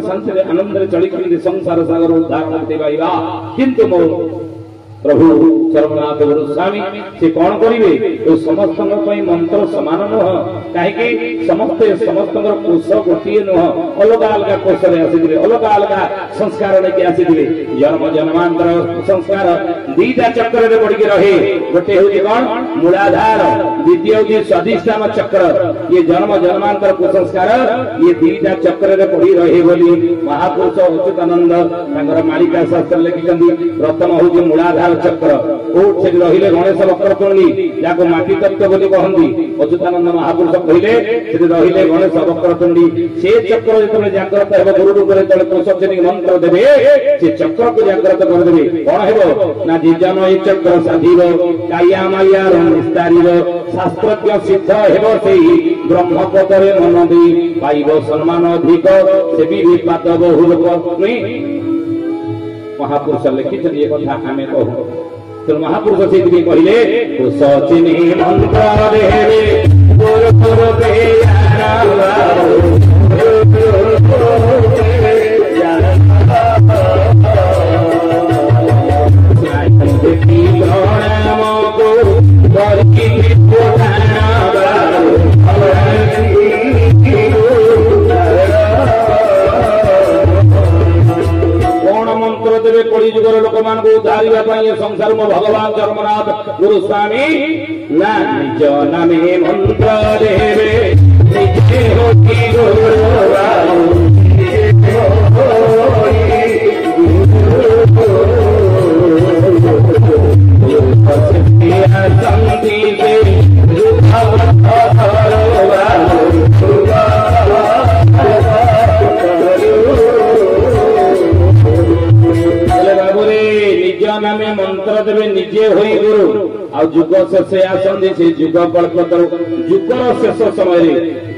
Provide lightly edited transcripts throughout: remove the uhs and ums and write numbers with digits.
सुखरे शांति आनंद चली संसार सागर उद्धार करते पाइबा किंतु मो प्रभु सर्वनाथ गुरु स्वामी से कौन करिवे तो समस्त मंत्र समान नुह कहीं समस्ते समस्त कोष गोटे नुह अलग अलग कोष आसी अलग अलग संस्कार लेके आसी जन्म जन्मांतर संस्कार दीटा चक्र रे पड़ी रहे गोटे हूँ कौन मूलाधार द्वितीय हूँ स्वाधिष्ठान चक्र ये जन्म जन्मांतर कुसंस्कार ये दीटा चक्र रे पड़ी रहे बोली महापुरुष अच्युतानंद मालिका शास्त्र लिखिं प्रथम हूँ मूलाधार चक्र से रहिले गणेश वक्रतुंडी या माटी तत्व बोली कहती अच्युतानंद महापुरुष कहले रहिले गणेश वक्रतुंडी से चक्र जो जाग्रत है गुरु रूप में कोशनी मंत्र देवे से चक्र को जाग्रत करदे कौन है ना जीजन ये चक्र साधिव काया माया विस्तारिव शास्त्रज्ञ सिद्ध हेब से ब्रह्मपदरे मन दे पाइब सम्मान अधिक से भी विपात बहु लोक नहीं महापुरुष लिखित ये कथा आमे कहू तो महापुरुष से कहले सचिनी मंत्र देवे गुरु गुरु कलिजुगर लोक मान उद्धार संसार में भगवान धर्मनाथ गुरु स्वामी ना निज नामे मंत्र देवे निजे होती मंत्र देवे निजे होई गुरु आ जुग शेष आसंदी से जुग कल्पतरु जुगर शेष समय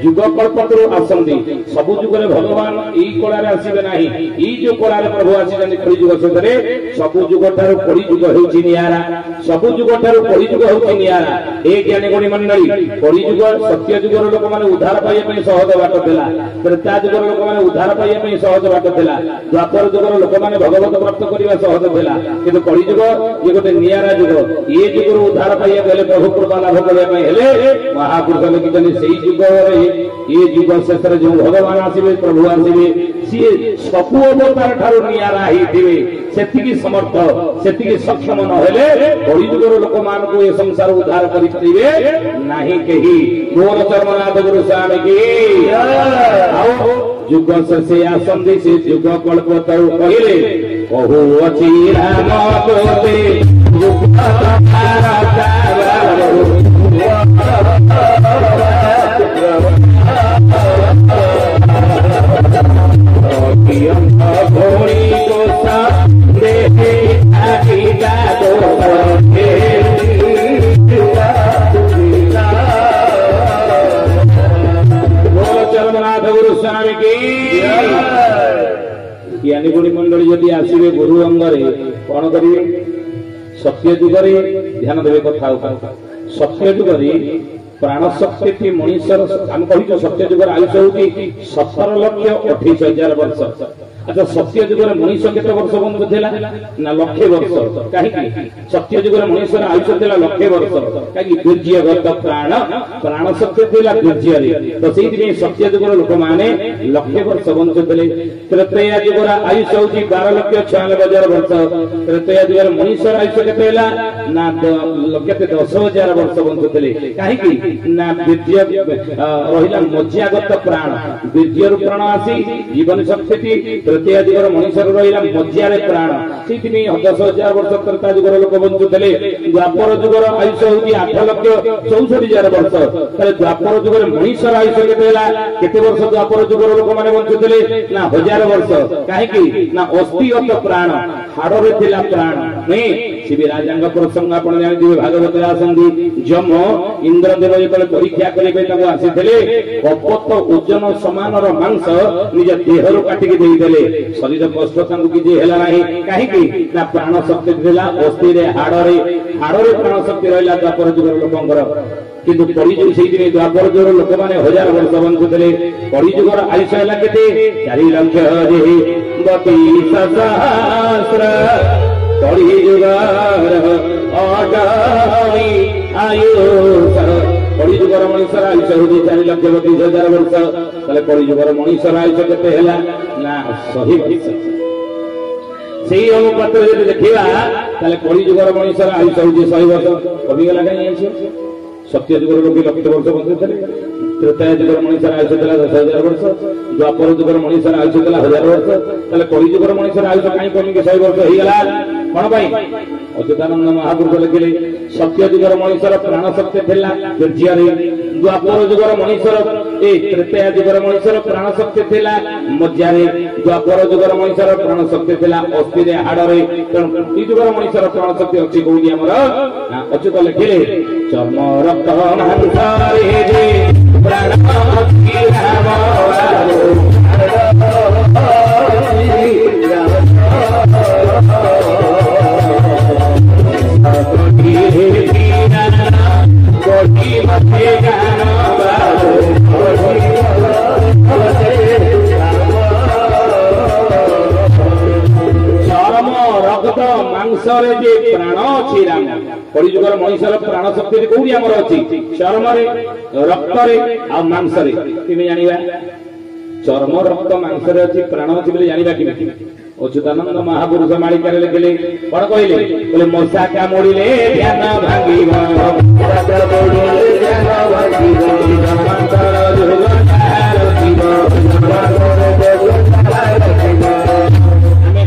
जुग कल्पतरु आसंदी सबु जुगरे भगवान ई कलारे आसीबे नाही ई जो कलारे प्रभु आसीजन कली जुग शेषरे सबु जुग ठारू कली जुग हेउची नियारा सबु जुग ठारू कली जुग हेउची नियारा ए ज्ञानी गुणी मंडली कली जुग सत्य जुगर लोक माने उद्धार पाइए पई सहज बाट देला त्रेता जुगर लोक माने उद्धार पाइए पई सहज बाट देला द्वापर जुगर लोक माने भगवत प्राप्त करिवा सहज देला किंतु कली जुग ये गोटे नियारा जुग ये जुगर उद्धार पाइए पहले प्रभु कृपा लाभ करबे पई हेले महापुरुष लिखितनि सेही जुग रे ये जुग शेष रे जो भगवान आसीबे प्रभु आसीबे सी सबु अवतार ठारू नियारा ही दिवे सेतिकी समर्थ सेतिकी सक्षम न हेले कली जुगर लोक मान को ये संसार उद्धार करि परिबे नाही केही मोर चर्मनाथ गुरु स्वामी की आओ जुग शेष आसंदी से जुग कल्पतरु कहिले कहू अछि राम तोते जुग घोड़ी को चरमनाथ गुरु स्वामी की ज्ञानी गुणी मंडली जदि आसवे गुरु अंगरे कौन करेंगे सत्य जुगरे ध्यान देवे कथा सत्य जुगरे प्राण शक्ति मनीषर आम कही सत्य जुगर आयुष होती 17,28,000 वर्ष अच्छा सत्य जुगर मनीष केते वर्ष बंधु थिला ना लक्षे वर्ष कहीं सत्य जुगर मनीषर आयुष थिला लक्षे वर्ष कहीं वीर्यगत प्राण प्राण शक्ति थिला वीर्य रे तो सेहि में सत्य जुगर लोक माने लक्षे वर्ष बंधु थिले त्रेतया जुगर आयुष होती 12,96,000 वर्ष त्रेतया जुगर मनीषर आयुष केते हैला ना केते 10,000 वर्ष बंधु थिले कहीं ना वीर्य रहिला मज्जागत प्राण वीर्य प्राण आसी जीवन शक्ति तृतीय जुगर मनीषर रहा मज्जार प्राण से 10,000 वर्ष त्रेता जुगर लोक बंचुले द्वापर जुगर आयुष होती 8,64,000 वर्ष द्वापर जुगर मनीषर आयुष केते वर्ष द्वापर जुगर लोक मैंने बंचुले ना 1000 वर्ष कहीं ना अस्थिगत प्राण हाड़े थिला प्राण नहीं शिवी राजा प्रसंग आपण जानिथिबे भागवत आसंदी जम इंद्रदेव जेतले परीक्षा करिबे ताको आसीथिले कपत ओजन समानर मांस निज देहरु काटिके देई देले शरीर कष्ट तांकु कि जे हेला नाही काहे कि ना प्राण शक्ति थिला अस्थि रे हाड़े प्राण शक्ति रहला द्वापर जुगर लोकंकर किंतु कलिजुग सेहि द्वापर जुगर लोक माने हजार वर्ष बंचुथिले कलिजुगर आयुष हेला केते 4 लाख रे 32 सहस्र कलिजुगर अटाई आयुष कलिजुगर मनुष्यर आयुष होती 4,32,000 वर्ष ताले कलिजुगर मनुष्यर आयुष केते हेला ना 100 वर्ष सेही अनुपात यदि देखिबा ताले कलिजुगर मनुष्यर आयुष होती 100 वर्ष कमी गला काई आयुष सत्य जुगर लोक लक्ष वर्ष बंचुथिले त्रेता जुगर मनुष्यर आयुष देला 10,000 वर्ष द्वापर जुगर मनुष्यर आयुष देला 1000 वर्ष ताले कलिजुगर मनुष्यर आयुष काई कमी के 100 वर्ष हेई गला कोन भाई अच्युतानंद महापुरुष लिखिले सत्य जुगर मनुष्यर प्राण शक्ति थिला गिरजियारे द्वापर जुगर मनुष्यर त्रेता जुगर मनुष्यर प्राण शक्ति थिला मज्जारे द्वापर जुगर मनुष्यर प्राण शक्ति थिला अस्थि रे हाड़े तेणु ई जुगर मनुष्यर प्राण शक्ति अछि कोइ हमर अच्युत लिखिले चर्म रक्त मांसरे जे प्राण शक्ति मांसरे जे प्राण अछि राम कलिजुगर मनुष्यर प्राण शक्ति कोउरी हमर अछि चर्म रे रक्त रे आ मांस रे किमे जानिबा चर्म रक्त मांस रे अछि प्राण अछि बोले जानिबा किमे अच्युतानंद महापुरुष मालिका रे लिखले कोन कहिले बोले मशा का मोड़िले ध्यान भांगीबा मशा का मोड़िले ध्यान भांगीबा मंतर जुगतार जीव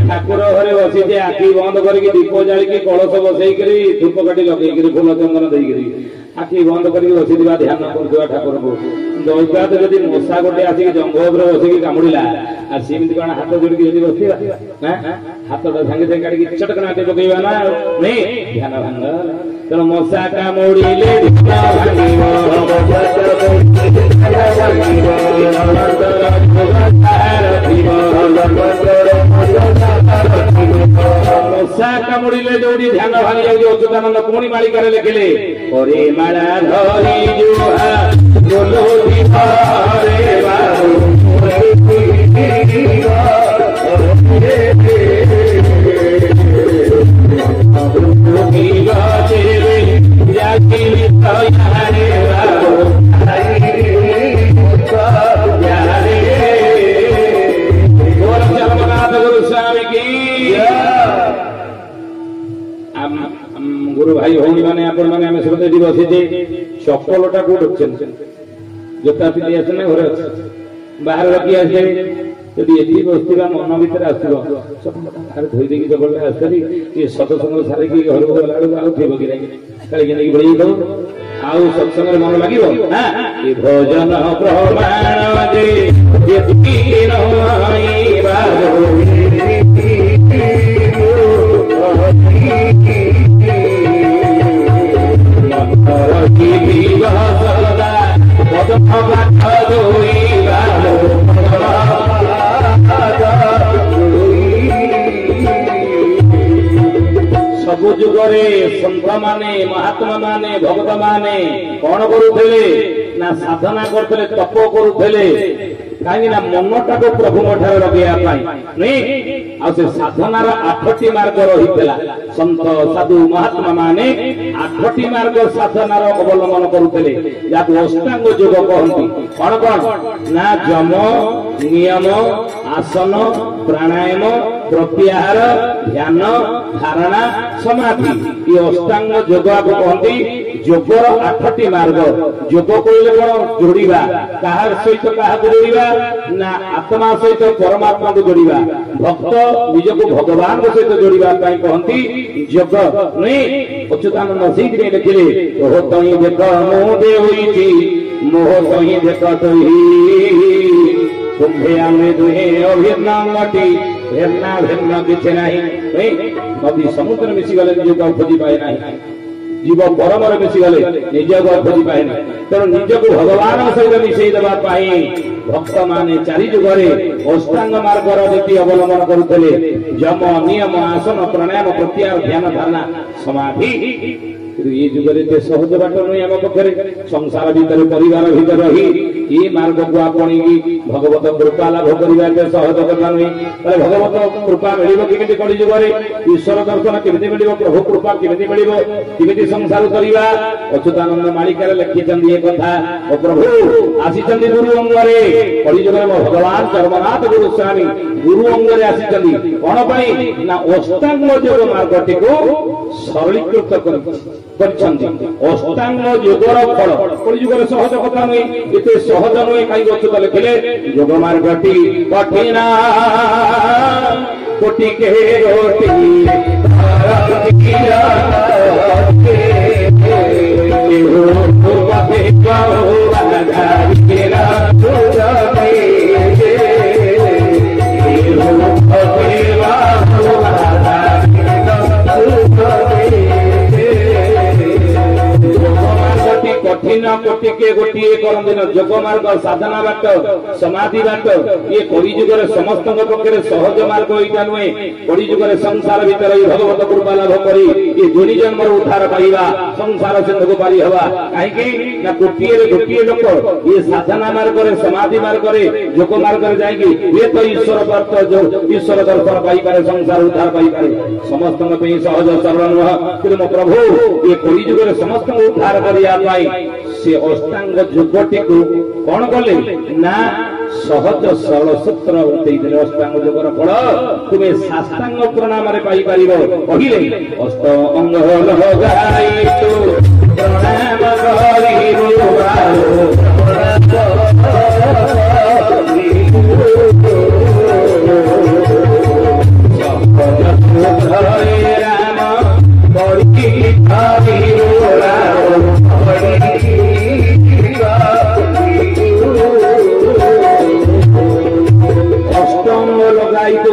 ठाकुर घरे बसी जे आखि बंद करके दीप जाली कलश बसई धूप काटी लगे फूल चंदन देकरी आखि बंद करके बसी ध्यान कर ठाकुर को दैपात जदि मशा गोटे आसिक जंग उपरे बसिक कामुड़ा आ सेमती कौन हाथ जोड़िकी जदि बसवा हाथटा सागे सागे काटिक चटकना पकईवा ना नहीं ध्यान भांग तेणु मशा का मोड़िले मशा कामुड़िले जोड़ी ध्यान भांगी जाऊँ अच्युतानंद पुणी मालिका लिखिले अरे माला धरी जुहा बोलो रे गुरु भाई भौणी मैंने आपण मैंने आम सब बसीचे चपलटा कौट रखते जोता पिंधि आस ना घर बाहर रखी आसे यदि ये बसवा मन भर आस धोई चपल आसरी ये सत्संग सारिकी घर को गला आउ थे कि नहीं बड़ी आउ सत्संग मन लगे भजन सबु जुगरे संत माने महात्मा माने भक्त माने कौन करुले ना साधना करते तप करुले कहीं मनटा को प्रभु ठारे लगे नहीं आ साधनार 8टी मार्ग रही संत साधु महात्मा माने 8टी मार्ग साधनार अवलंबन करुले जहाँ अष्टांग योग कहती कौन कौन ना जम नियम आसन प्राणायाम प्रत्याहार ध्यान धारणा समाधि ये अष्टांग योग को कहती योगर 8टी मार्ग योग कहले कौन जोड़ा कहार सहित क्या जोड़ा ना आत्मा सहित परमात्मा को जोड़ा भक्त निज को भगवान सहित जोड़ा कहती योग नहीं अच्युतानंद से लिखिले ओह तई देख मुदे मोह तई देख तही तुम्हें आमे दुहे अभिन्न मटी भेन्ना भेन्न किसी ना नदी समुद्र मिसी गले निज को खोजी पाए ना जीव परमर मिसी गले निज को खोजी पाए ना तेणु निज को भगवान सहित मिसई देवा भक्त माने चारि जुगरे अष्टांग मार्गर नीति अवलंबन करुले जम नियम आसन प्राणायाम प्रत्याहार ध्यान धारणा समाधि ये जुगरे ते सहज बाट नुई आम पक्षे संसार भितर परिवार भितर रही ये मार्ग को आपणी भगवत कृपा लाभ करने सहज कथा नुई भगवत कृपा मिल कि कली जुगरे ईश्वर दर्शन केमी मिल प्रभु कृपा केमी मिल केमी संसार करवा अच्युतानंद मालिकार लिखिं ये कथा प्रभु आसी गुरु अंगरे कली जुगरे भगवान चर्मनाथ गुरु स्वामी गुरु अंगरे आसी कौन ना अष्टांग योग मार्गटी को सरलीकृत अष्टांग योगर फल कली जुगर सहज कथा नुई ये सहज नुई कहीं अच्युत लिखिले योग मार्गटी कठिन कोटि के कठिन कोटि के गोटे करंदिन जोग मार्ग साधना बाट समाधि बाट ये कली जुगरे समस्त पक्षे सहज मार्ग यहाँ नुहे कली जुगरे संसार भीतर भगवत कृपा लाभ कर ये जोनि जन्म उद्धार पाइबा संसार सिंधु को पारी हवा कहीं गोटे लोक ये साधना मार्ग समाधि मार्ग जोग मार्ग जाएगी ये तो ईश्वर प्राप्त ईश्वर दर्शन पाइपे संसार उद्धार पाइपे समस्त सहज सरल नुह कि मो प्रभु ये कली जुगरे समस्त उद्धार करने से अष्टांग युगटी को कौन कले ना सहज सरल सूत्र अष्टांग योगर फल तुम्हें साष्टांग प्रणाम पाई पार कहले अष्टांग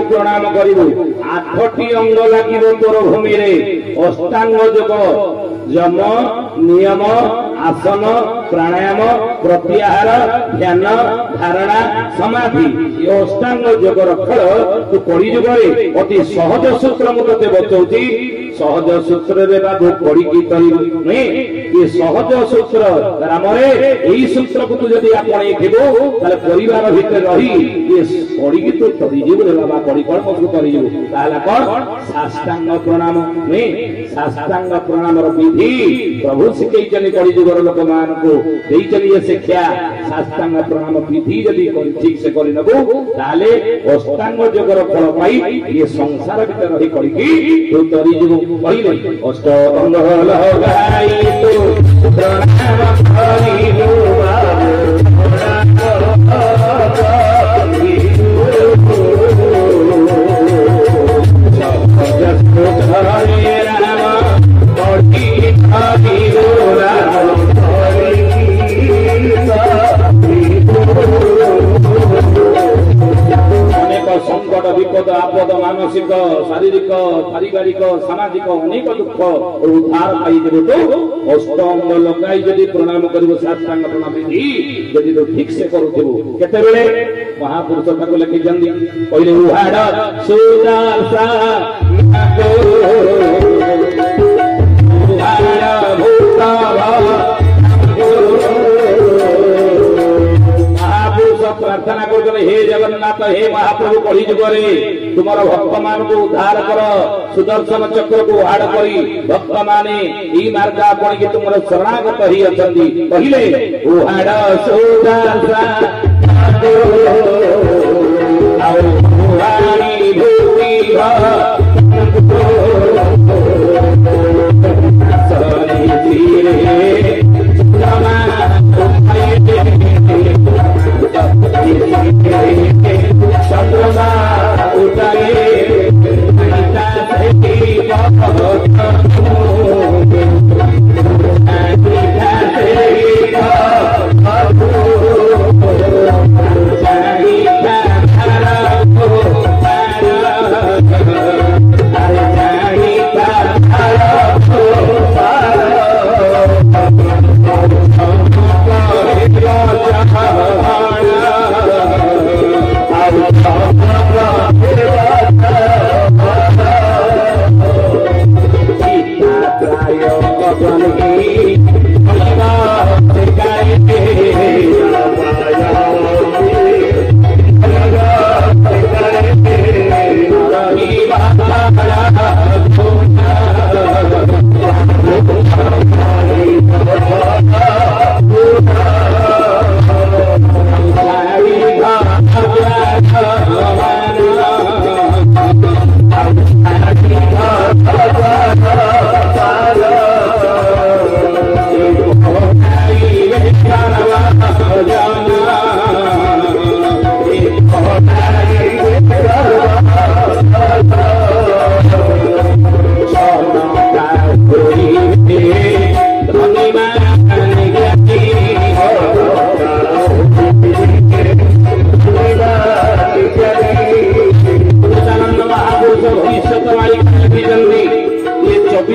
प्रणाम करू 8टी अंग लगे तोर भूमि अष्टांग योग जम नियम आसन प्राणायाम प्रत्याहार ध्यान धारणा समाधि ये अष्टांग योगर फल तू कली जुगरे अति सहज सूत्र मुझे बचाऊँगी सहज सूत्र बाबू पड़ी ये सहज सूत्र राम यही सूत्र को तू जब आपणु परिवार भितर रही ये पड़ी तू तरीजु रे बाबा पड़ी कौन मत करू कौन साष्टांग प्रणाम नुहे साष्टांग प्रणाम विधि प्रभु शिखई कली जुगर लोक मान को ये शिक्षा साष्टांग प्रणाम विधि जदि ठीक से करनबू ताले अष्टांग योगर फल पाई ये संसार भीतर रही करी तू तरीजु कहले अष्टांग लगाई तू प्रणाम करिलु संकट विपद आपद मानसिक शारीरिक पारिवारिक सामाजिक अनेक दुख उद्धार पाई तो अष्टांग लगाई जदि प्रणाम करू साष्टांग प्रणाम विधि जदि तो ठीक से करूथबू केते महापुरुष ताको लिखि कहले उहाड़ सुदासा प्रार्थना कर हे जगन्नाथ हे महाप्रभु कली जुगरे तुमर भक्त मान को उद्धार कर सुदर्शन चक्र को उहाड़ करी भक्त माने ई मार्ग आपण के तुमर शरणागत ही अछंदी पहिले उहाड़ सुदर्शन आओ उहाड़ी भूति सरली धीरे रमा चंद्रमा उठाए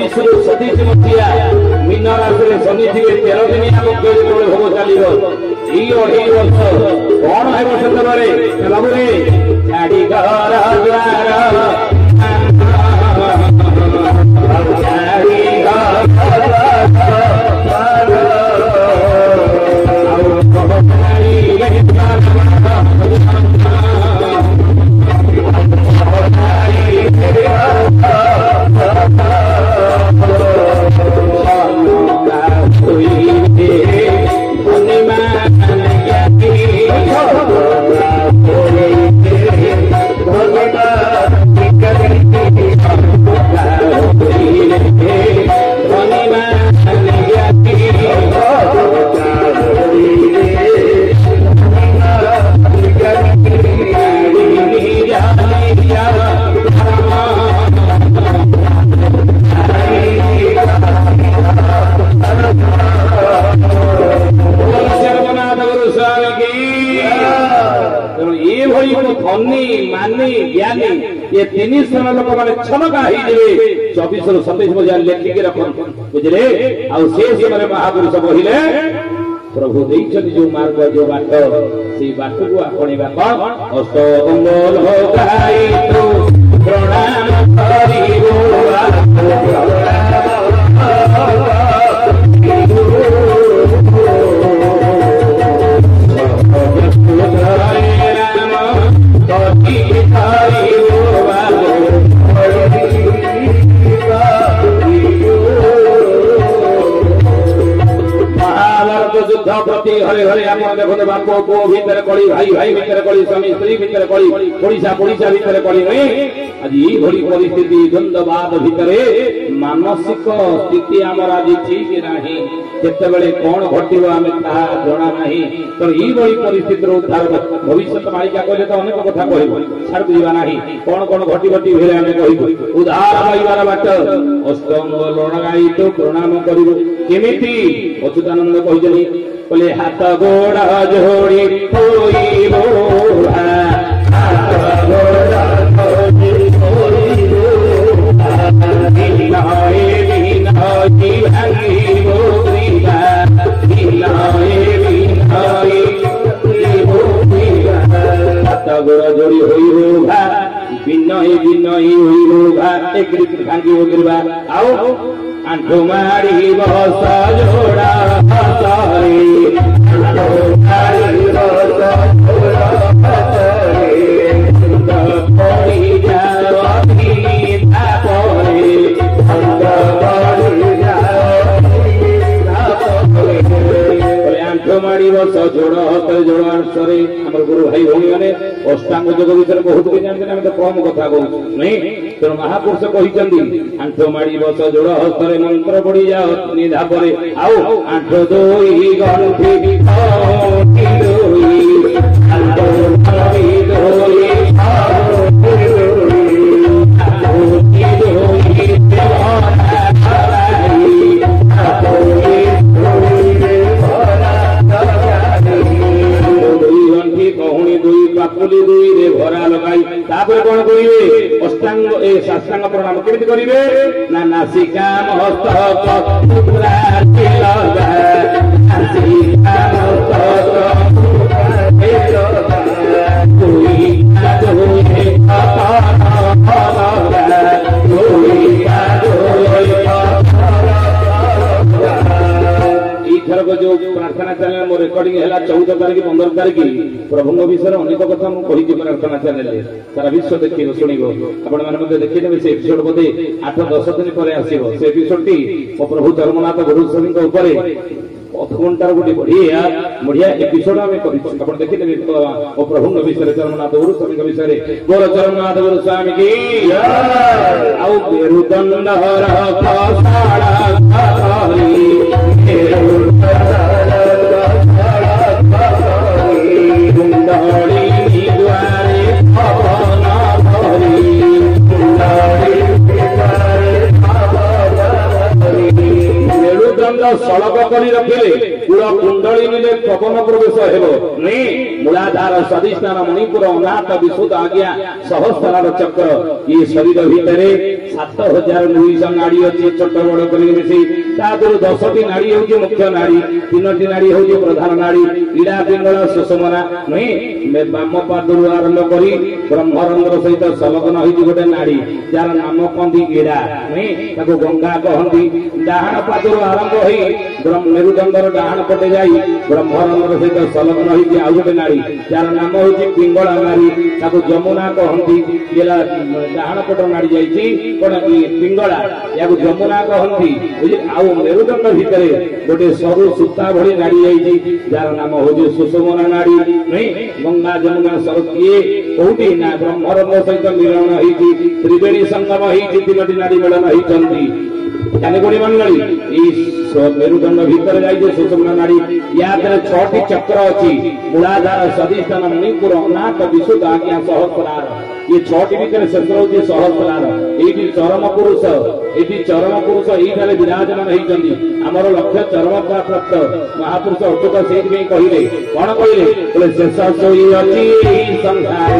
मसुर 27 मसीहा मीन राशि शनि थे 13 दिनिया भोग चलो ये 2.5 वर्ष कौन है से बाबू रे छाड़ी घर द्वार ये 3 सन लोक मैंने क्षमता ही 24 ରୁ 27 मसीहा लेखिकी रखन बुझले आ से समय महापुरुष कहिले प्रभु देइछन जो मार्ग जो बाट से बाट को आपणेबा कोन अष्ट मंगल हो गाई तो प्रणाम करिबो प्रति हरे हरे आप देखते बाप पो भीतर कली भाई भाई भीतर कली स्वामी स्त्री भीतर कली पड़िशा पड़िशा भीतर कली नहीं आज ये भली परिस्थिति द्वंद्ववाद भितर मानसिक स्थिति आमर आज ठीक नहीं केतबेले कौन घटिव आम ता जना नहीं तो ये भली परिस्थिति उद्धार भविष्य मालिका कहले तो अनेक कथा कह छाड़ दिवा नहीं कौन कौन घटी घटी भेले आम कह उद्धार पाइबार बाट अष्टांग लड़ाई तो प्रणाम करू केमिति अच्युतानंद कहजनी बोले हाथ गोड़ा जोड़ी होइबो हाथ गोड़ा जोड़ी होइबो दिनाए दिनाए भांगिबो प्रिया दिनाए दिनाए भांगिबो प्रिया हाथ गोड़ा जोड़ी होइबो भा बिनय बिनय होइबो भा एक रित भांगिबो गिरबा आओ आंठो मारी बस जोड़ा हसरे आंठो मारी बस जोड़ा हसरे पड़ी जाओ गीता पड़े पड़ी जाओ आंठो मारी बस जोड़ा हसरे जोड़ा हसरे आम गुरु भाई भौणी मैंने अष्टांग योग विषय बहुत भी जानते आम तो कम कथा कहूँ नहीं तेणु महापुरुष कहते आंठ माड़ी बस जोड़ हस्तरे मंत्र पड़ी जाओ निधा परे आओ आंठ दोई गंठी पापुली दुई रे भरा लगाई तापर कौन करिवे अष्टांग ए साष्टांग प्रणाम केमिति करिवे ना नासिका महस्त पुत्रा तिलगा नासिका महस्त दुई दुई जो प्रार्थना चैनल मो रेकर्डिंग है 14 तारीख 15 तारीख प्रभु विषय अनेक कथा मुझे प्रार्थना चैनल सारा विश्व देखिए शुणव आपण देखिए से एपिसोड बोधे 8-10 दिन पर आसो से एपिसोड टी मो प्रभु धर्मनाथ गुरुस्वामी अध घंटार गोटे बढ़िया बढ़िया एपिसोड आम कर देखिए मो प्रभु विषय धर्मनाथ गुरुस्वामी विषय गोर धर्मनाथ गुरुस्वामी की सड़क कर रखिले कूल कुंडली मिले पवन प्रवेश नहीं मूलाधार स्वादिष्ठान मणिपुर अनाथ विशुद्ध आज्ञा सहस्रार चक्र ये शरीर भितर 7200 नाड़ी अच्छी छोट बड़ कर मिसी तादर 10टी नाड़ी हूँ मुख्य नाड़ी 3टी नाड़ी हूँ प्रधान नाड़ी इड़ा पिंगला सुषमना नुहे बाम पादर आरंभ कर ब्रह्मरंध्र सहित संलग्न होती गोटे नाड़ी जार नाम कहती इड़ा नुहे गंगा कहती डाहाण पादर आरंभ हो मेरुदंडर डाहाण पटे जा ब्रह्मरंध्र सहित संलग्न होती आउ गोटे नाड़ी जार नाम हूँ पिंगला नाड़ी जमुना कहती डाहाण पट नाड़ी जा पिंगला या जमुना कहती आउ मेरुदंड भितर गोटे सरु सूता भली नाड़ी जाइए जार नाम हूँ सुषमना नाड़ी नहीं गंगा जमुना सरु किए कौटी ना ब्रह्मरंध्र सहित मिलन होती त्रिवेणी संगम होती 3टी नाड़ी मिलन होती जानी मंडली मेरुदंड भितर जाइए सुषमना नाड़ी या 6टी चक्र अच्छी मूलाधार सदिस्थान मणिपुर अनाथ विशुद्ध आज्ञा सहस्रार ये 6टी भितर शेष होती सहस्रार ये चरम पुरुष ये विराजमान होती आमर लक्ष्य चरम प्राप्त महापुरुष अच्युत से कहले कौन कहले शेष सोई अच्छी संसारे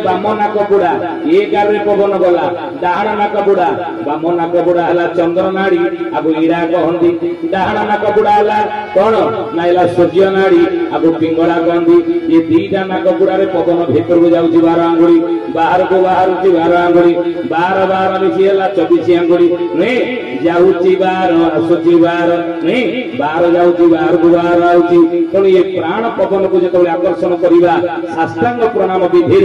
बाम नाक बुड़ा 11 पवन गला डाहाण नाक बुड़ा बाम नाक बुड़ा है चंद्र नाड़ी आगु इड़ा कहती डाहाण नाक बुड़ा है कौन ना सूर्य नाड़ी आगु पिंगला कहती ये 2टा नाक बुड़ा पवन भीतर को जाऊँ 12 आंगुड़ी बाहर को बाहर 12 आंगुड़ी 12 मिसी 24 आंगुड़ी नहीं जाऊँगी 12 आसुची 12 नहीं 12 जाऊँगी बाहर को बाहर आउची तेणु ये प्राण पवन को जो आकर्षण करवा साष्टांग प्रणाम विधि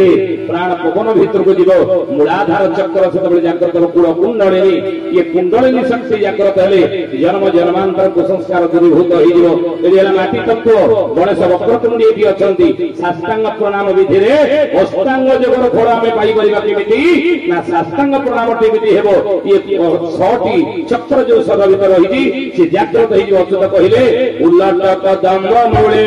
प्राण पवन भीतर को जीव मूलाधार चक्र से जागृत कूल कुंडली ये कुंडलिनी शक्ति जागृत हेले जन्म जन्मांतर कुसंस्कार दूरीभूत हो माटी तत्व गणेश वक्रतुंडी ये अच्छा साष्टांग प्रणाम विधि अष्टांग जोगर फल आम पाइपर केमी ना साष्टांग प्रणाम केमी हेब ये 6टी चक्र जो शरीर भीतर रही से जागृत हो अच्युत कहले उल्लट कदम मूले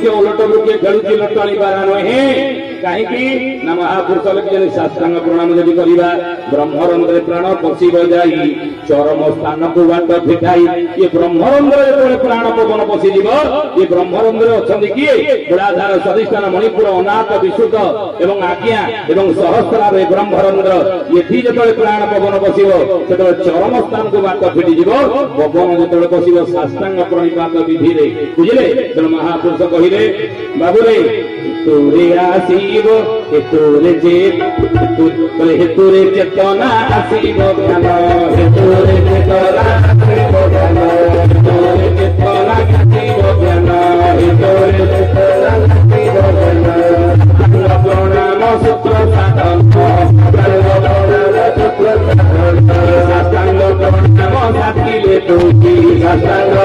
ओलट वृक्ष खेलुची लटाणी पारा नुहे कहीं महापुरुष लक्ष्य साष्टांग प्रणाम जब करवा ब्रह्मरंध्र प्राण पशिब जाई चरम स्थान को बाट फिटाई ये ब्रह्मरंध्र जो प्राण पवन पशिज ये ब्रह्मरंध्र अच्छा किए मूलाधार सदिस्थान मणिपुर अनाथ विशुद्ध एवं आज्ञा एवं सहस्रार ब्रह्मरंध्र ये जो प्राण पवन पशिब से चरम स्थान को बाट फिटिज पवन जो पशिब साष्टांग प्रणिपात विधि बुझे तेणु महापुरुष कहले बाबुरे तोरे आसीब तोरे तोरे चेतना आसीब ज्ञान तोरे चेतना आसीब ज्ञान तोरे चेतना आसीब ज्ञान तोरे चेतना आसीब ज्ञान प्रणाम सूत्र साधन साष्टांग प्रणाम साधिले तुझी साष्टांग